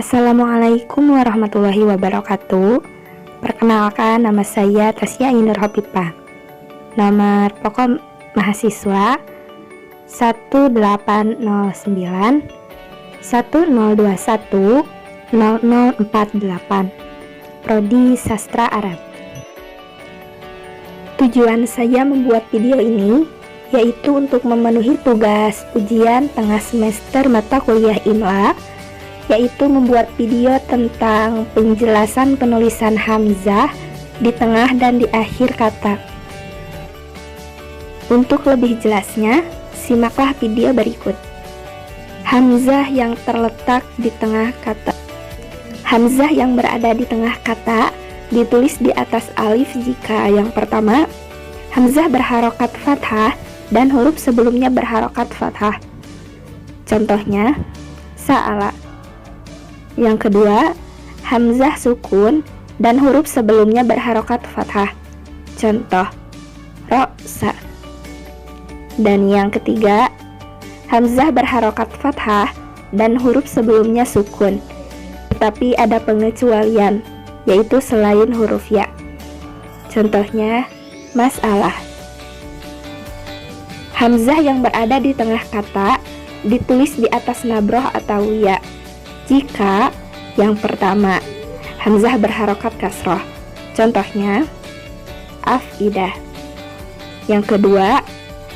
Assalamualaikum warahmatullahi wabarakatuh. Perkenalkan, nama saya Tasya Ainur Hopipah. Nomor pokok mahasiswa 1809 1021 0048, Prodi Sastra Arab. Tujuan saya membuat video ini yaitu untuk memenuhi tugas ujian tengah semester mata kuliah IMLA, yaitu membuat video tentang penjelasan penulisan hamzah di tengah dan di akhir kata. Untuk lebih jelasnya, simaklah video berikut. Hamzah yang terletak di tengah kata. Hamzah yang berada di tengah kata ditulis di atas alif jika yang pertama, hamzah berharokat fathah dan huruf sebelumnya berharokat fathah. Contohnya, sa'ala. Yang kedua, hamzah sukun dan huruf sebelumnya berharokat fathah. Contoh, ro'sa. Dan yang ketiga, hamzah berharokat fathah dan huruf sebelumnya sukun. Tetapi ada pengecualian, yaitu selain huruf ya. Contohnya, mas'alah. Hamzah yang berada di tengah kata ditulis di atas nabroh atau ya jika yang pertama, hamzah berharokat kasroh. Contohnya, afidah. Yang kedua,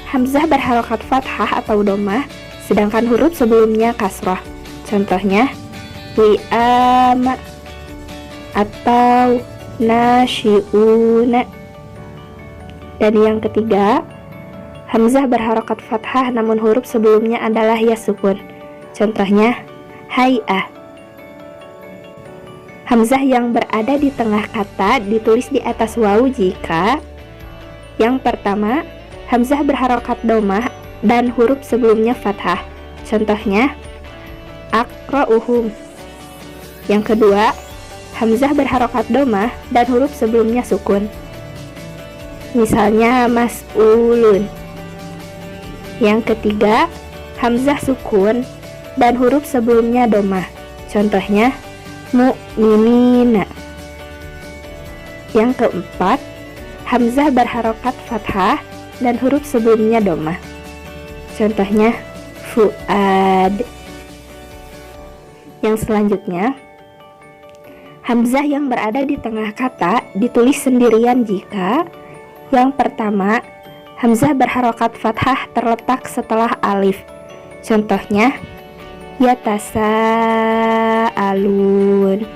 hamzah berharokat fathah atau domah, sedangkan huruf sebelumnya kasroh. Contohnya, wi'ama atau nasyi'una. Dan yang ketiga, hamzah berharokat fathah namun huruf sebelumnya adalah ya sukun. Contohnya, hay'ah. Hamzah yang berada di tengah kata ditulis di atas wawu jika yang pertama, hamzah berharokat domah dan huruf sebelumnya fathah. Contohnya, aqra'uhum. Yang kedua, hamzah berharokat domah dan huruf sebelumnya sukun. Misalnya, mas'ulun. Yang ketiga, hamzah sukun dan huruf sebelumnya domah. Contohnya, mu'minina. Yang keempat, hamzah berharokat fathah dan huruf sebelumnya domah. Contohnya, fuad. Yang selanjutnya, hamzah yang berada di tengah kata ditulis sendirian jika yang pertama, hamzah berharokat fathah terletak setelah alif. Contohnya, yatasa'alun.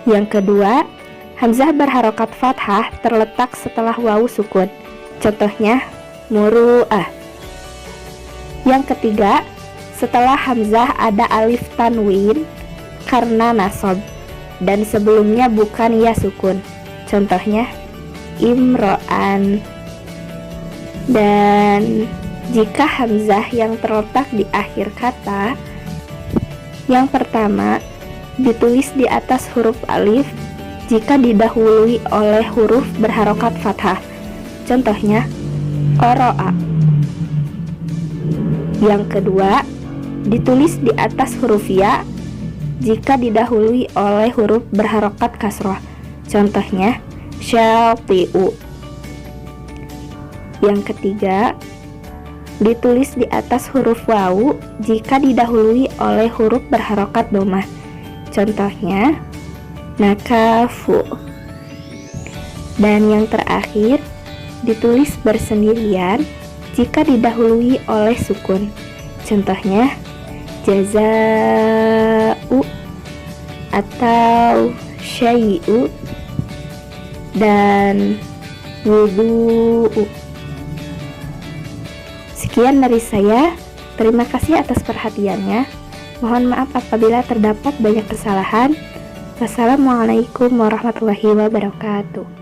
Yang kedua, hamzah berharokat fathah terletak setelah wawu sukun. Contohnya, muru'ah. Yang ketiga, setelah hamzah ada alif tanwin karena nasab dan sebelumnya bukan ya sukun. Contohnya, imro'an. Dan jika hamzah yang terletak di akhir kata yang pertama ditulis di atas huruf alif jika didahului oleh huruf berharokat fathah. Contohnya, qara'a. Yang kedua ditulis di atas huruf ya jika didahului oleh huruf berharokat kasroh. Contohnya, syati'u. Yang ketiga ditulis di atas huruf wawu jika didahului oleh huruf berharokat domah. Contohnya, nakafu. Dan yang terakhir ditulis bersendirian jika didahului oleh sukun. Contohnya, jaza'u atau syai'u dan wudu'u. Sekian dari saya, terima kasih atas perhatiannya. Mohon maaf apabila terdapat banyak kesalahan. Wassalamualaikum warahmatullahi wabarakatuh.